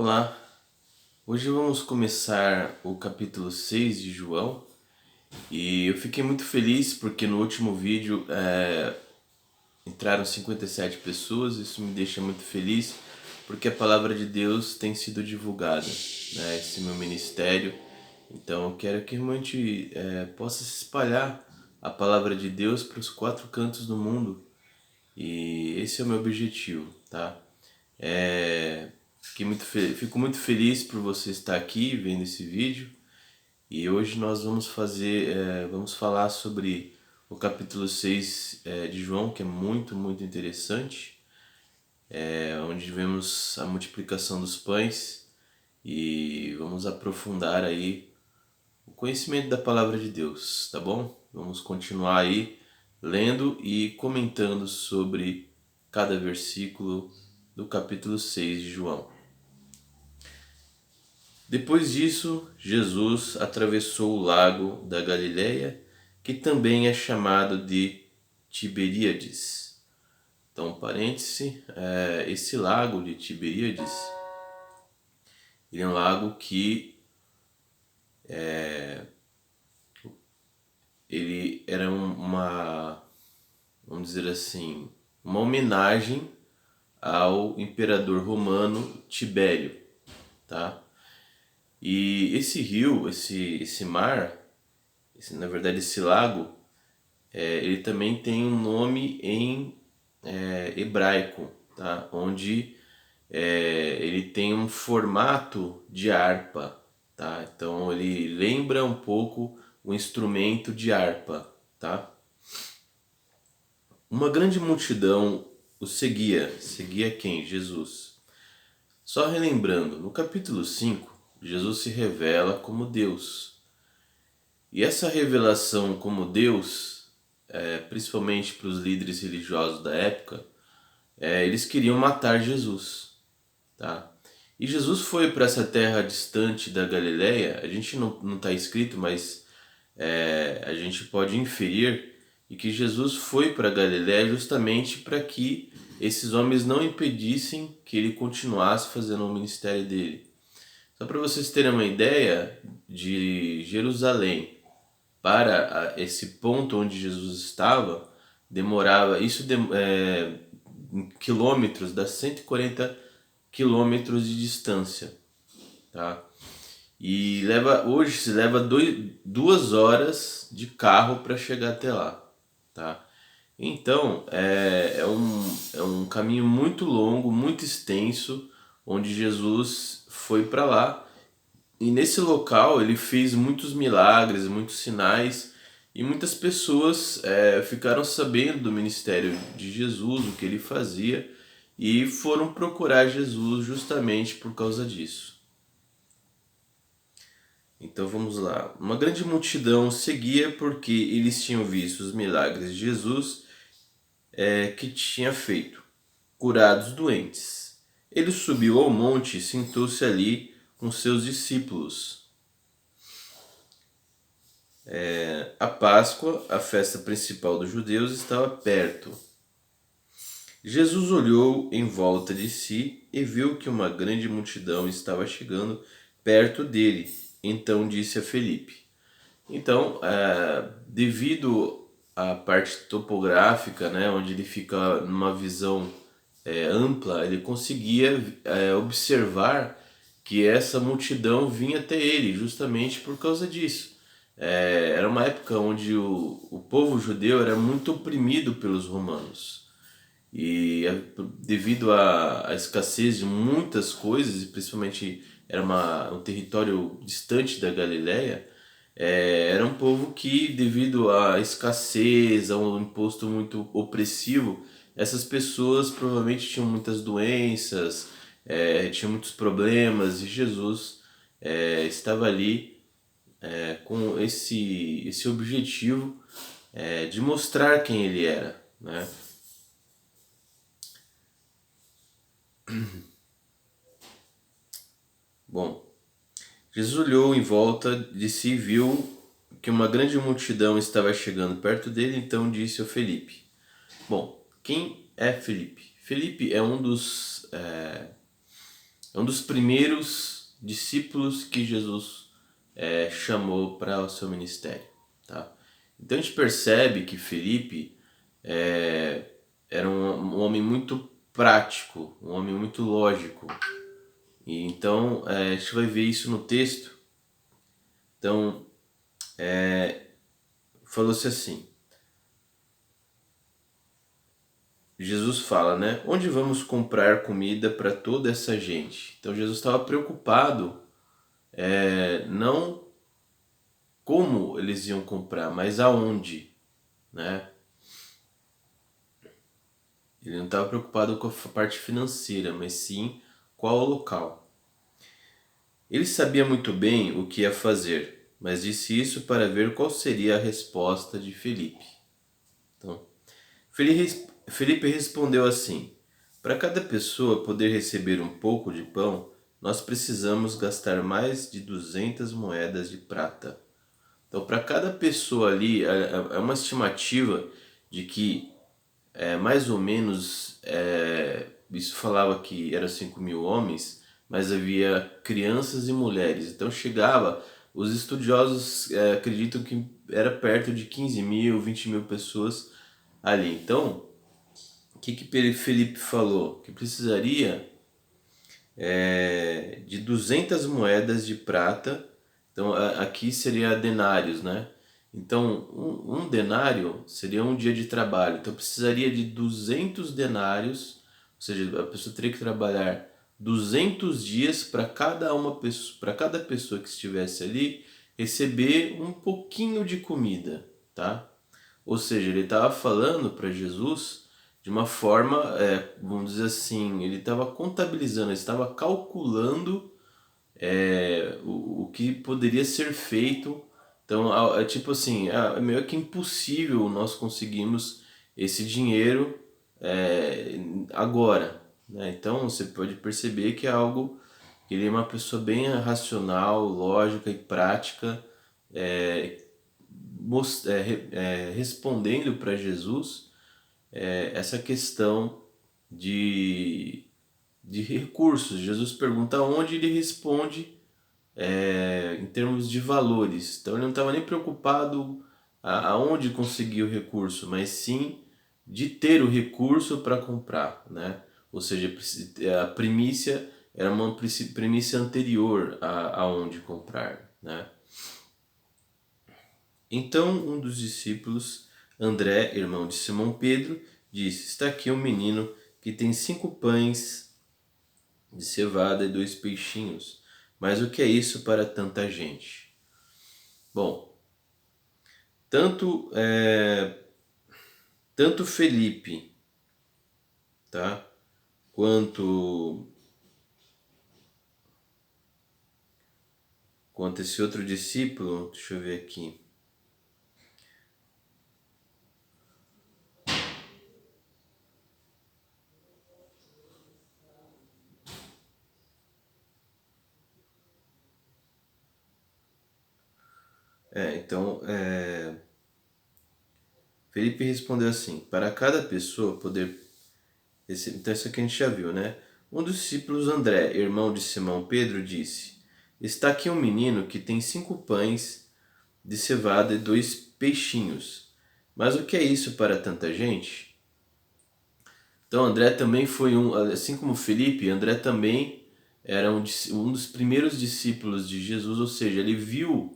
Olá, hoje vamos começar o capítulo 6 de João e eu fiquei muito feliz porque no último vídeo entraram 57 pessoas. Isso me deixa muito feliz porque a palavra de Deus tem sido divulgada, né? Esse meu ministério. Então eu quero que realmente possa se espalhar a palavra de Deus para os quatro cantos do mundo e esse é o meu objetivo, tá? Fico muito feliz por você estar aqui vendo esse vídeo e hoje nós vamos falar sobre o capítulo 6 de João, que é muito interessante, onde vemos a multiplicação dos pães e vamos aprofundar aí o conhecimento da palavra de Deus, tá bom? Vamos continuar aí lendo e comentando sobre cada versículo do capítulo 6 de João. Depois disso, Jesus atravessou o lago da Galileia, que também é chamado de Tiberíades. Então, parêntese, esse lago de Tiberíades, ele é um lago que ele era vamos dizer assim, uma homenagem ao imperador romano Tibério, tá? E esse rio, esse mar, na verdade esse lago, ele também tem um nome em hebraico, tá? Onde ele tem um formato de harpa, tá? Então ele lembra um pouco o instrumento de harpa, tá? Uma grande multidão o seguia. Seguia quem? Jesus. Só relembrando, no capítulo 5, Jesus se revela como Deus. E essa revelação como Deus, principalmente para os líderes religiosos da época, eles queriam matar Jesus, tá? E Jesus foi para essa terra distante da Galileia. A gente não está escrito, mas a gente pode inferir e que Jesus foi para Galileia justamente para que esses homens não impedissem que ele continuasse fazendo o ministério dele. Só para vocês terem uma ideia, de Jerusalém para esse ponto onde Jesus estava, demorava, em quilômetros, dá 140 quilômetros de distância, tá? E hoje se leva 2 horas de carro para chegar até lá, tá? Então é um caminho muito longo, muito extenso, onde Jesus foi para lá. E nesse local ele fez muitos milagres, muitos sinais, e muitas pessoas ficaram sabendo do ministério de Jesus, o que ele fazia, e foram procurar Jesus justamente por causa disso. Então vamos lá. Uma grande multidão seguia porque eles tinham visto os milagres de Jesus que tinha feito, curados doentes. Ele subiu ao monte e sentou-se ali com seus discípulos. A Páscoa, a festa principal dos judeus, estava perto. Jesus olhou em volta de si e viu que uma grande multidão estava chegando perto dele. Então disse a Felipe. Então, devido à parte topográfica, né, onde ele fica numa visão ampla, ele conseguia observar que essa multidão vinha até ele, justamente por causa disso. Era uma época onde o povo judeu era muito oprimido pelos romanos. E devido à escassez de muitas coisas, e principalmente era um território distante da Galileia, era um povo que, devido à escassez, a um imposto muito opressivo, essas pessoas provavelmente tinham muitas doenças, tinham muitos problemas, e Jesus estava ali com esse objetivo de mostrar quem ele era, né? Bom, Jesus olhou em volta de si e viu que uma grande multidão estava chegando perto dele, então disse ao Felipe. Bom, quem é Felipe? Felipe é um dos É um dos primeiros discípulos que Jesus chamou para o seu ministério, tá? Então a gente percebe que Felipe era um homem muito prático, um homem muito lógico. E então a gente vai ver isso no texto. Então falou-se assim, Jesus fala, né? Onde vamos comprar comida para toda essa gente? Então Jesus estava preocupado, não como eles iam comprar, mas aonde, né? Ele não estava preocupado com a parte financeira, mas sim qual o local. Ele sabia muito bem o que ia fazer, mas disse isso para ver qual seria a resposta de Felipe. Então, Felipe respondeu assim: para cada pessoa poder receber um pouco de pão, nós precisamos gastar mais de 200 moedas de prata. Então, para cada pessoa ali, é uma estimativa de que mais ou menos, isso falava que eram 5.000 homens, mas havia crianças e mulheres. Então chegava, os estudiosos acreditam que era perto de 15.000, 20.000 pessoas ali. Então, o que Felipe falou? Que precisaria de 200 moedas de prata. Então aqui seria denários, né? Então um denário seria um dia de trabalho. Então precisaria de 200 denários, ou seja, a pessoa teria que trabalhar 200 dias para cada pessoa que estivesse ali receber um pouquinho de comida, tá? Ou seja, ele estava falando para Jesus de uma forma, vamos dizer assim, ele estava contabilizando, ele estava calculando o que poderia ser feito. Então, é tipo assim, é meio que impossível nós conseguirmos esse dinheiro agora, né? Então, você pode perceber que é algo, ele é uma pessoa bem racional, lógica e prática, respondendo para Jesus essa questão de recursos. Jesus pergunta onde, ele responde em termos de valores. Então ele não estava nem preocupado aonde conseguir o recurso, mas sim de ter o recurso para comprar, né? Ou seja, a primícia era uma primícia anterior a onde comprar, né? Então um dos discípulos, André, irmão de Simão Pedro, disse: está aqui um menino que tem 5 pães de cevada e 2 peixinhos. Mas o que é isso para tanta gente? Bom, tanto tanto Felipe, tá? Quanto esse outro discípulo, deixa eu ver aqui. Então, Felipe respondeu assim: para cada pessoa poder. Então, isso aqui a gente já viu, né? Um dos discípulos, André, irmão de Simão Pedro, disse: está aqui um menino que tem 5 pães de cevada e 2 peixinhos. Mas o que é isso para tanta gente? Então, André também foi assim como Felipe, André também era um dos primeiros discípulos de Jesus, ou seja, ele viu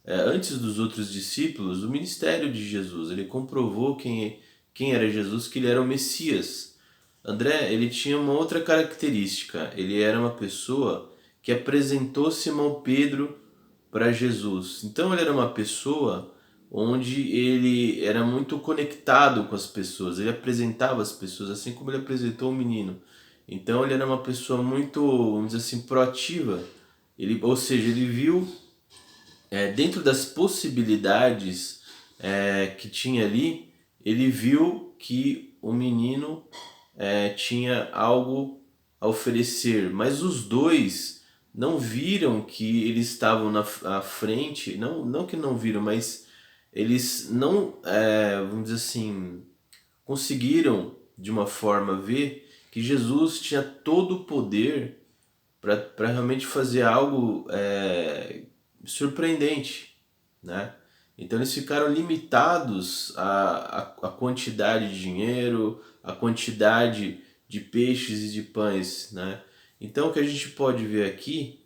antes dos outros discípulos o ministério de Jesus. Ele comprovou quem era Jesus, que ele era o Messias. André, ele tinha uma outra característica. Ele era uma pessoa que apresentou Simão Pedro para Jesus. Então ele era uma pessoa onde ele era muito conectado com as pessoas. Ele apresentava as pessoas assim como ele apresentou o menino. Então ele era uma pessoa muito, vamos dizer assim, proativa. Ou seja, ele viu dentro das possibilidades que tinha ali, ele viu que o menino tinha algo a oferecer, mas os dois não viram que eles estavam à frente, não que não viram, mas eles não, vamos dizer assim, conseguiram de uma forma ver que Jesus tinha todo o poder para realmente fazer algo surpreendente, né? Então eles ficaram limitados à quantidade de dinheiro, à quantidade de peixes e de pães, né? Então o que a gente pode ver aqui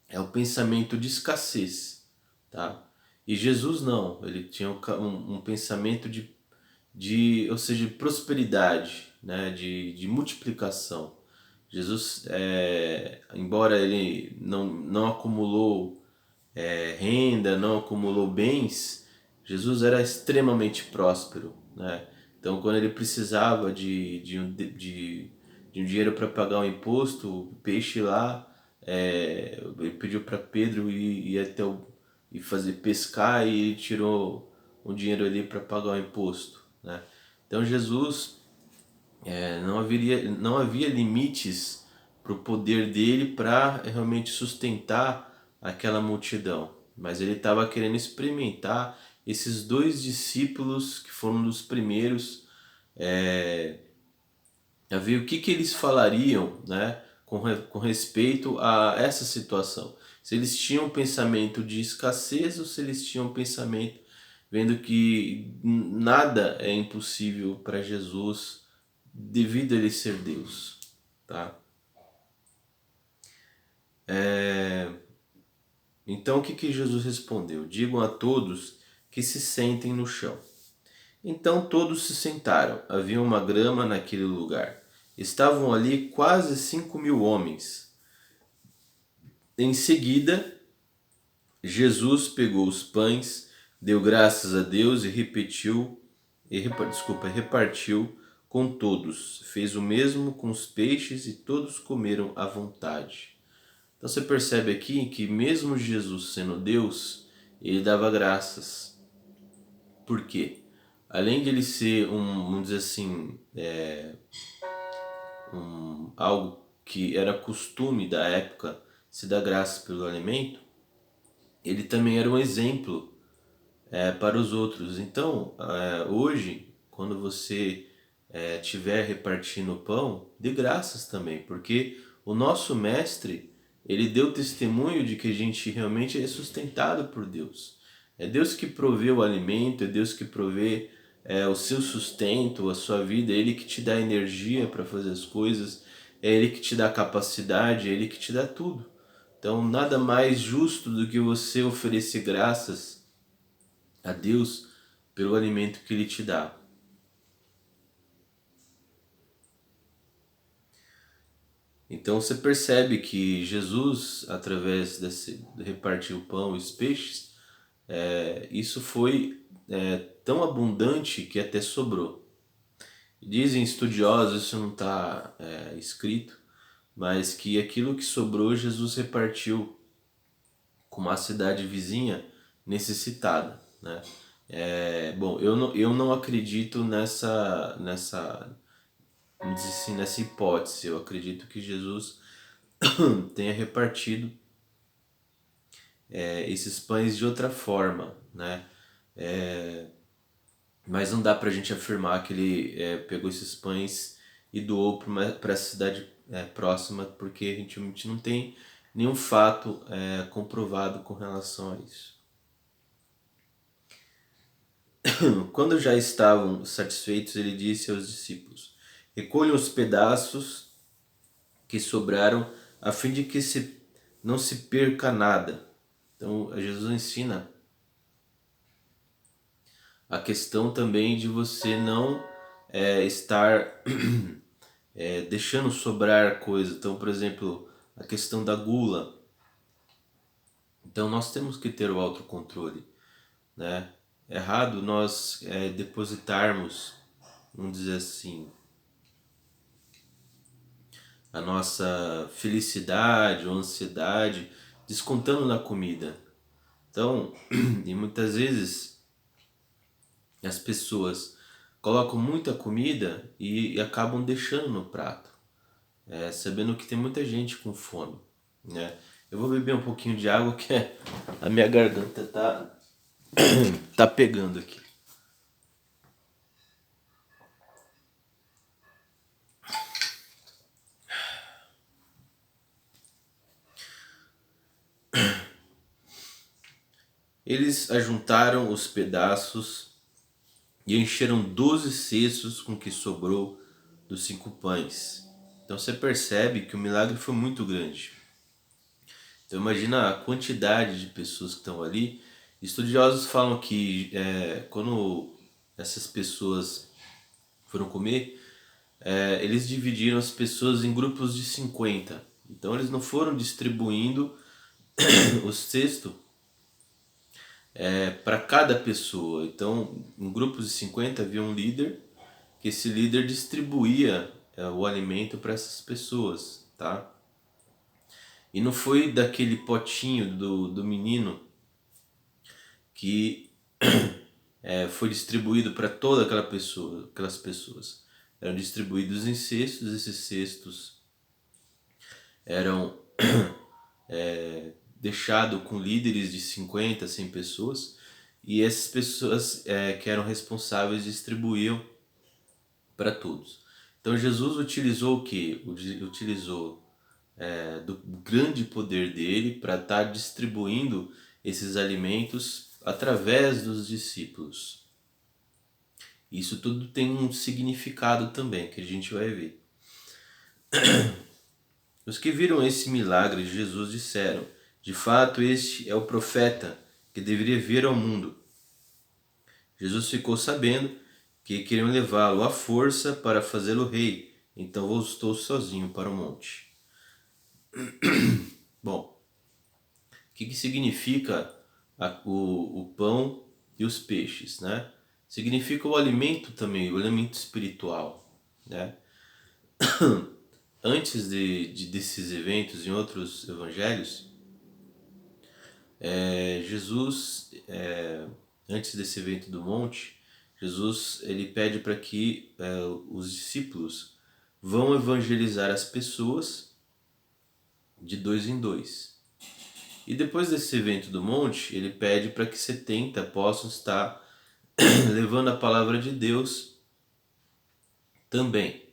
é o pensamento de escassez, tá? E Jesus não, ele tinha um pensamento ou seja, de prosperidade, né? De multiplicação. Jesus, embora ele não acumulou renda, não acumulou bens, Jesus era extremamente próspero, né? Então, quando ele precisava de um dinheiro para pagar o imposto, o peixe lá, ele pediu para Pedro ir até e fazer pescar e ele tirou um dinheiro ali para pagar o imposto, né? Então, Jesus não havia limites para o poder dele para realmente sustentar aquela multidão. Mas ele estava querendo experimentar esses dois discípulos que foram dos primeiros, a ver o que eles falariam, né, com respeito a essa situação. Se eles tinham um pensamento de escassez ou se eles tinham um pensamento vendo que nada é impossível para Jesus devido a ele ser Deus, tá? Então o que Jesus respondeu? Digam a todos que se sentem no chão. Então todos se sentaram. Havia uma grama naquele lugar. Estavam ali quase 5.000 homens. Em seguida, Jesus pegou os pães, deu graças a Deus e repartiu com todos. Fez o mesmo com os peixes e todos comeram à vontade. Então você percebe aqui que mesmo Jesus sendo Deus, ele dava graças. Por quê? Além de ele ser vamos dizer assim, algo que era costume da época se dar graças pelo alimento, ele também era um exemplo para os outros. Então, hoje, quando você estiver repartindo o pão, dê graças também, porque o nosso mestre, ele deu testemunho de que a gente realmente é sustentado por Deus. É Deus que provê o alimento, é Deus que provê o seu sustento, a sua vida, é Ele que te dá energia para fazer as coisas, é Ele que te dá capacidade, é Ele que te dá tudo. Então, nada mais justo do que você oferecer graças a Deus pelo alimento que Ele te dá. Então você percebe que Jesus, através de repartir o pão e os peixes, isso foi tão abundante que até sobrou. Dizem estudiosos, isso não está escrito, mas que aquilo que sobrou Jesus repartiu com uma cidade vizinha necessitada, né? Bom, eu não acredito vamos dizer assim, nessa hipótese. Eu acredito que Jesus tenha repartido esses pães de outra forma, né? Mas não dá pra gente afirmar que ele pegou esses pães e doou para essa cidade próxima, porque a gente não tem nenhum fato comprovado com relação a isso. Quando já estavam satisfeitos, ele disse aos discípulos: recolham os pedaços que sobraram, a fim de que não se perca nada. Então, Jesus ensina a questão também de você não estar deixando sobrar coisa. Então, por exemplo, a questão da gula. Então, nós temos que ter o autocontrole, né? É errado nós depositarmos, vamos dizer assim, a nossa felicidade ou ansiedade descontando na comida. Então, e muitas vezes as pessoas colocam muita comida e acabam deixando no prato, sabendo que tem muita gente com fome, né? Eu vou beber um pouquinho de água que a minha garganta tá pegando aqui. Eles ajuntaram os pedaços e encheram 12 cestos com o que sobrou dos 5 pães. Então você percebe que o milagre foi muito grande. Então imagina a quantidade de pessoas que estão ali. Estudiosos falam que quando essas pessoas foram comer, eles dividiram as pessoas em grupos de 50. Então eles não foram distribuindo o cesto para cada pessoa. Então, em grupos de 50 havia um líder, que esse líder distribuía o alimento para essas pessoas, tá? E não foi daquele potinho do menino que foi distribuído para toda aquelas pessoas. Eram distribuídos em cestos, esses cestos eram deixados com líderes de 50, 100 pessoas, e essas pessoas que eram responsáveis distribuíam para todos. Então Jesus utilizou o que? Utilizou do grande poder dele para estar distribuindo esses alimentos através dos discípulos. Isso tudo tem um significado também, que a gente vai ver. Os que viram esse milagre de Jesus disseram: de fato, este é o profeta que deveria vir ao mundo. Jesus ficou sabendo que queriam levá-lo à força para fazê-lo rei, então voltou sozinho para o monte. Bom, o que significa o pão e os peixes, né? Significa o alimento também, o alimento espiritual, né? Antes desses eventos, em outros evangelhos, Jesus, antes desse evento do monte, Jesus ele pede para que os discípulos vão evangelizar as pessoas de 2 em 2. E depois desse evento do monte, ele pede para que 70 possam estar levando a palavra de Deus também.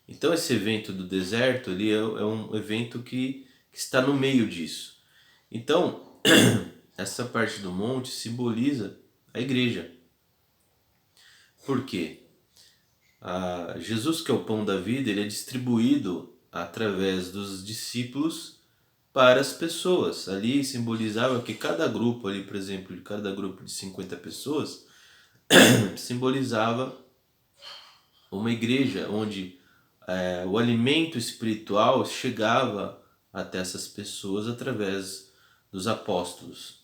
Então esse evento do deserto ali é um evento que está no meio disso. Então, essa parte do monte simboliza a igreja. Por quê? Jesus, que é o pão da vida, ele é distribuído através dos discípulos para as pessoas. Ali simbolizava que cada grupo ali, por exemplo, de cada grupo de 50 pessoas, simbolizava uma igreja onde o alimento espiritual chegava até essas pessoas através dos apóstolos.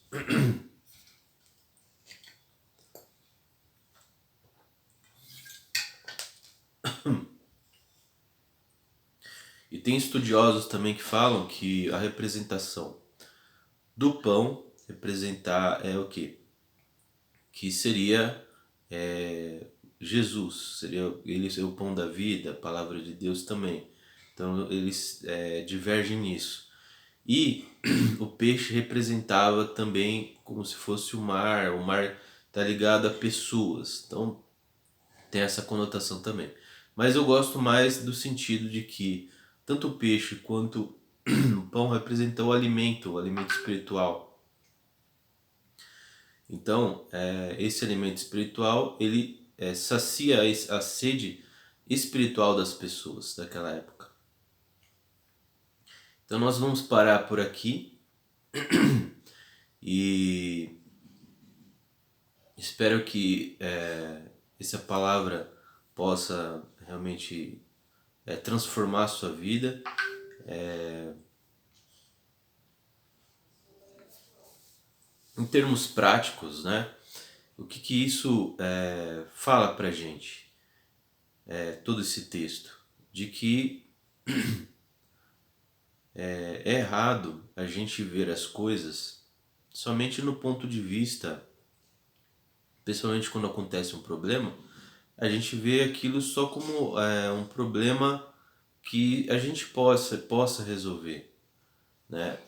E tem estudiosos também que falam que a representação do pão representar o quê? Que seria Jesus, seria ele ser o pão da vida, a palavra de Deus também. Então eles divergem nisso. E o peixe representava também como se fosse o mar está ligado a pessoas, então tem essa conotação também. Mas eu gosto mais do sentido de que tanto o peixe quanto o pão representam o alimento espiritual. Então, esse alimento espiritual, ele sacia a sede espiritual das pessoas daquela época. Então nós vamos parar por aqui e espero que essa palavra possa realmente transformar a sua vida. Em termos práticos, né? O que isso fala pra gente? Todo esse texto. De que é errado a gente ver as coisas somente no ponto de vista, principalmente quando acontece um problema, a gente vê aquilo só como um problema que a gente possa resolver, né?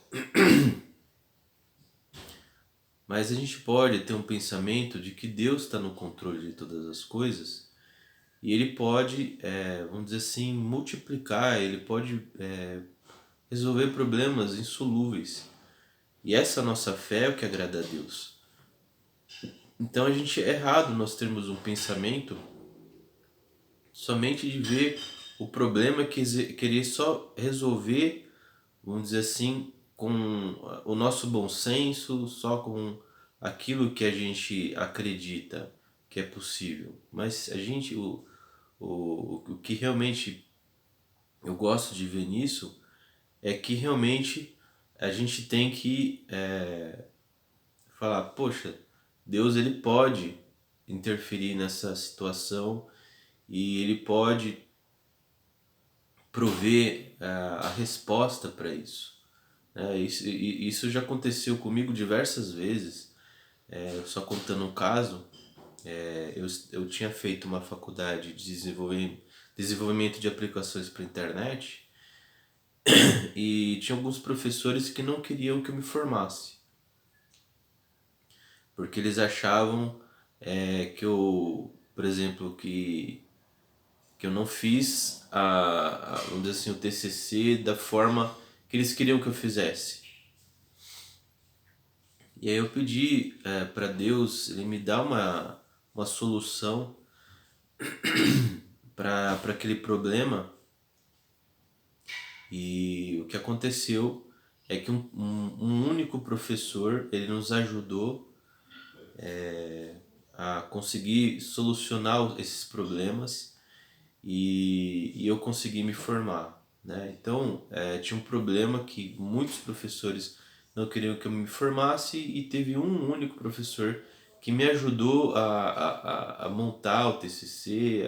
Mas a gente pode ter um pensamento de que Deus está no controle de todas as coisas e Ele pode, vamos dizer assim, multiplicar, Ele pode resolver problemas insolúveis. E essa nossa fé é o que agrada a Deus. Então a gente é errado nós termos um pensamento somente de ver o problema e querer só resolver, vamos dizer assim, com o nosso bom senso, só com aquilo que a gente acredita que é possível. Mas a gente, o que realmente eu gosto de ver nisso é que realmente a gente tem que falar, poxa, Deus ele pode interferir nessa situação e ele pode prover a resposta para isso. Isso já aconteceu comigo diversas vezes. Só contando um caso, eu tinha feito uma faculdade de desenvolvimento de aplicações para internet e tinha alguns professores que não queriam que eu me formasse, porque eles achavam que eu, por exemplo, que eu não fiz vamos dizer assim, o TCC da forma que eles queriam que eu fizesse. E aí eu pedi para Deus ele me dar uma solução para aquele problema. E o que aconteceu é que um único professor ele nos ajudou a conseguir solucionar esses problemas e eu consegui me formar, né? Então, tinha um problema que muitos professores não queriam que eu me formasse e teve um único professor que me ajudou a montar o TCC,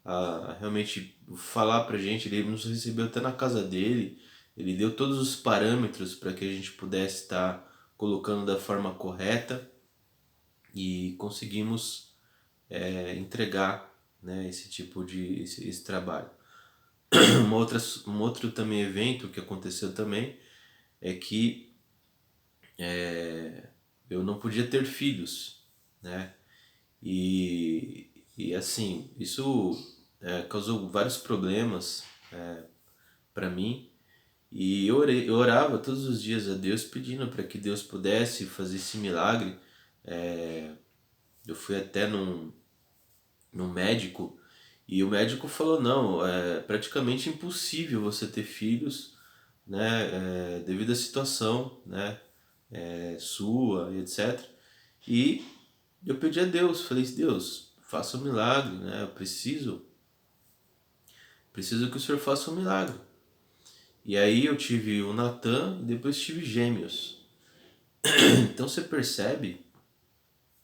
a realmente falar pra gente. Ele nos recebeu até na casa dele, ele deu todos os parâmetros para que a gente pudesse estar colocando da forma correta e conseguimos entregar, né, esse tipo de esse trabalho. Um outro também evento que aconteceu também é que eu não podia ter filhos, né? E assim, isso causou vários problemas para mim. E eu orava todos os dias a Deus pedindo para que Deus pudesse fazer esse milagre. Eu fui até num médico e o médico falou, não, é praticamente impossível você ter filhos, né, devido à situação, né, sua e etc. E eu pedi a Deus, falei, Deus, faça um milagre, né, eu preciso que o Senhor faça um milagre. E aí eu tive o Natan e depois tive gêmeos. Então você percebe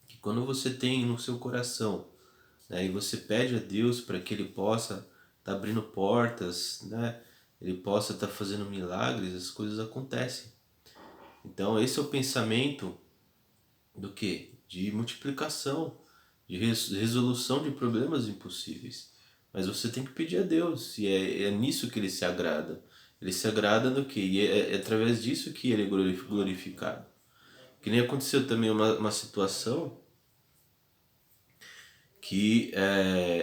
que quando você tem no seu coração, né, e você pede a Deus para que Ele possa estar abrindo portas, né, Ele possa estar fazendo milagres, as coisas acontecem. Então esse é o pensamento do que? De multiplicação, de resolução de problemas impossíveis. Mas você tem que pedir a Deus, e é nisso que Ele se agrada. Ele se agrada no que? E é através disso que Ele é glorificado. Que nem aconteceu também uma situação que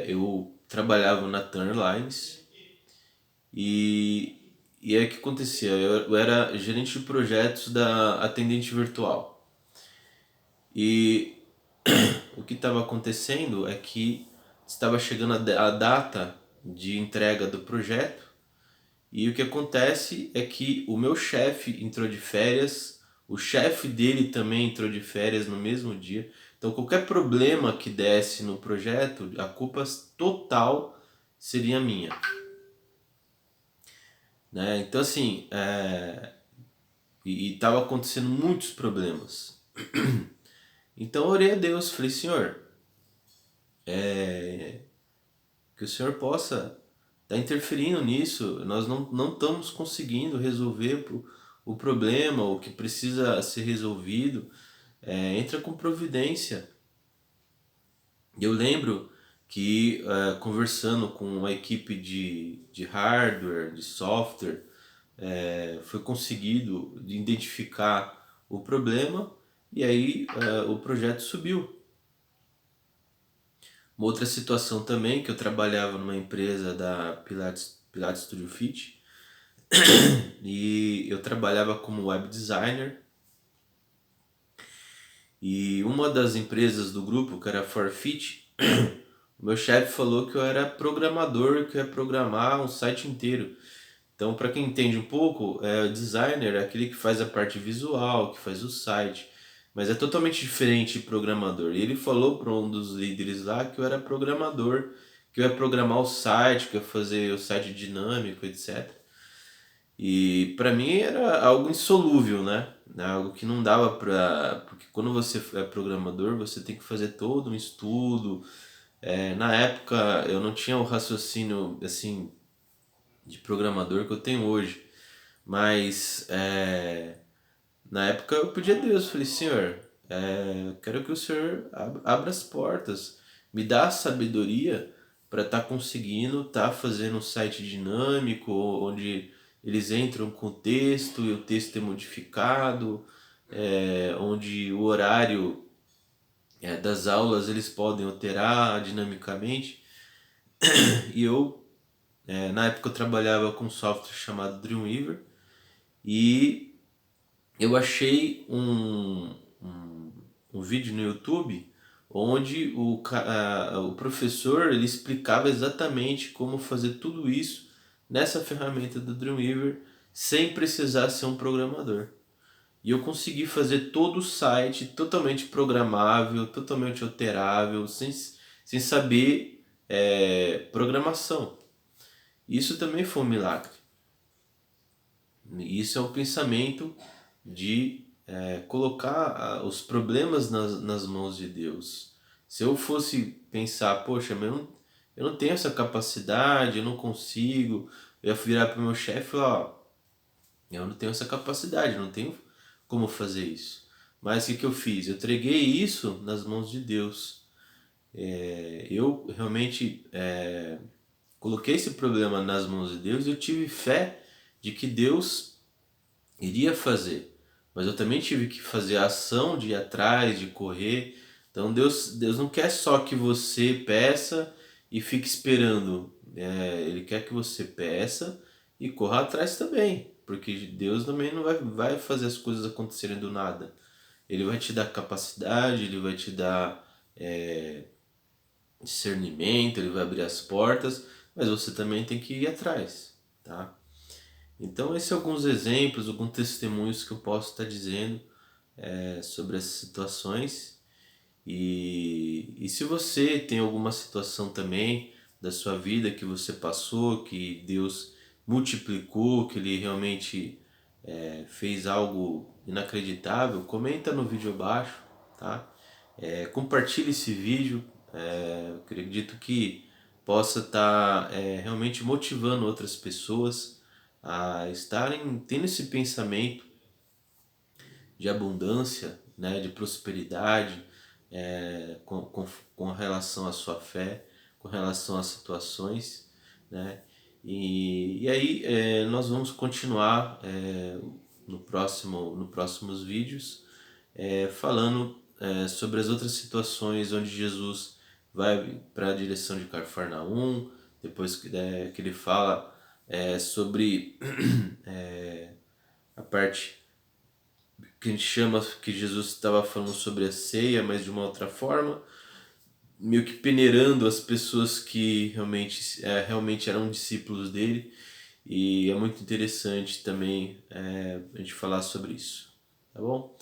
eu trabalhava na Turn Lines e aí o que acontecia? Eu era gerente de projetos da atendente virtual. E o que estava acontecendo é que estava chegando a data de entrega do projeto e o que acontece é que o meu chefe entrou de férias, o chefe dele também entrou de férias no mesmo dia. Então qualquer problema que desse no projeto, a culpa total seria minha, né? Então assim, e estava acontecendo muitos problemas. Então eu orei a Deus, falei, Senhor, que o Senhor possa estar interferindo nisso. Nós não estamos conseguindo resolver o problema, o que precisa ser resolvido. Entra com providência. Eu lembro que conversando com uma equipe de hardware, de software, foi conseguido identificar o problema e aí o projeto subiu. Uma outra situação também, que eu trabalhava numa empresa da Pilates Studio Fit e eu trabalhava como web designer E uma das empresas do grupo, que era a Forfeit, o meu chefe falou que eu era programador, que eu ia programar um site inteiro. Então, para quem entende um pouco, o designer é aquele que faz a parte visual, que faz o site, mas é totalmente diferente de programador. E ele falou para um dos líderes lá que eu era programador, que eu ia programar o site, que eu ia fazer o site dinâmico, etc. E para mim era algo insolúvel, né? Algo que não dava para, porque quando você é programador, você tem que fazer todo um estudo. Na época eu não tinha o raciocínio assim de programador que eu tenho hoje, mas na época eu pedi a Deus, falei, Senhor, eu quero que o Senhor abra as portas, me dá a sabedoria para estar conseguindo estar fazendo um site dinâmico, onde eles entram com o texto e o texto é modificado, onde o horário das aulas eles podem alterar dinamicamente. E eu, na época eu trabalhava com um software chamado Dreamweaver, e eu achei um vídeo no YouTube onde o professor ele explicava exatamente como fazer tudo isso nessa ferramenta do Dreamweaver sem precisar ser um programador. E eu consegui fazer todo o site totalmente programável, totalmente alterável, sem saber programação. Isso também foi um milagre. Isso é um pensamento de colocar os problemas nas mãos de Deus. Se eu fosse pensar, poxa, mas eu não tenho essa capacidade, eu não consigo, eu ia virar para o meu chefe e falar, ó, eu não tenho essa capacidade, eu não tenho como fazer isso. Mas o que eu fiz? Eu entreguei isso nas mãos de Deus. Eu realmente coloquei esse problema nas mãos de Deus e eu tive fé de que Deus iria fazer. Mas eu também tive que fazer a ação de ir atrás, de correr. Então Deus não quer só que você peça e fique esperando. Ele quer que você peça e corra atrás também. Porque Deus também não vai fazer as coisas acontecerem do nada. Ele vai te dar capacidade, ele vai te dar discernimento, ele vai abrir as portas, mas você também tem que ir atrás, tá? Então, esses são alguns exemplos, alguns testemunhos que eu posso estar dizendo sobre essas situações. E se você tem alguma situação também da sua vida que você passou, que Deus multiplicou, que Ele realmente fez algo inacreditável, comenta no vídeo abaixo, tá? Compartilhe esse vídeo, eu acredito que possa estar realmente motivando outras pessoas a estarem tendo esse pensamento de abundância, né, de prosperidade, com relação à sua fé, com relação às situações, né? E aí nós vamos continuar nos próximos vídeos falando sobre as outras situações onde Jesus vai para a direção de Cafarnaum, depois que ele fala sobre a parte que a gente chama que Jesus estava falando sobre a ceia, mas de uma outra forma, meio que peneirando as pessoas que realmente eram discípulos dele. E é muito interessante também a gente falar sobre isso, tá bom?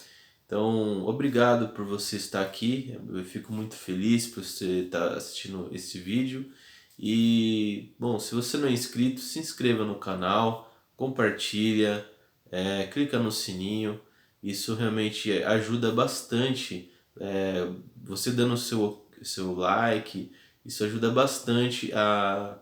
Então, obrigado por você estar aqui. Eu fico muito feliz por você estar assistindo esse vídeo. E, bom, se você não é inscrito, se inscreva no canal, compartilha, clica no sininho. Isso realmente ajuda bastante. Você dando o seu like, isso ajuda bastante a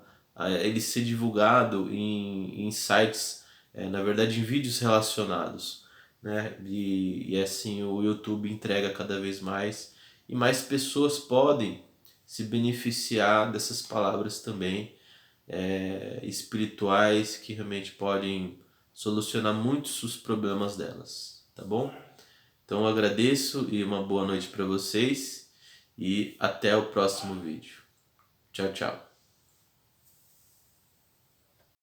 ele ser divulgado em sites, na verdade em vídeos relacionados, né? E assim o YouTube entrega cada vez mais e mais pessoas podem se beneficiar dessas palavras também espirituais que realmente podem solucionar muitos dos problemas delas, tá bom? Então eu agradeço e uma boa noite para vocês e até o próximo vídeo. Tchau, tchau.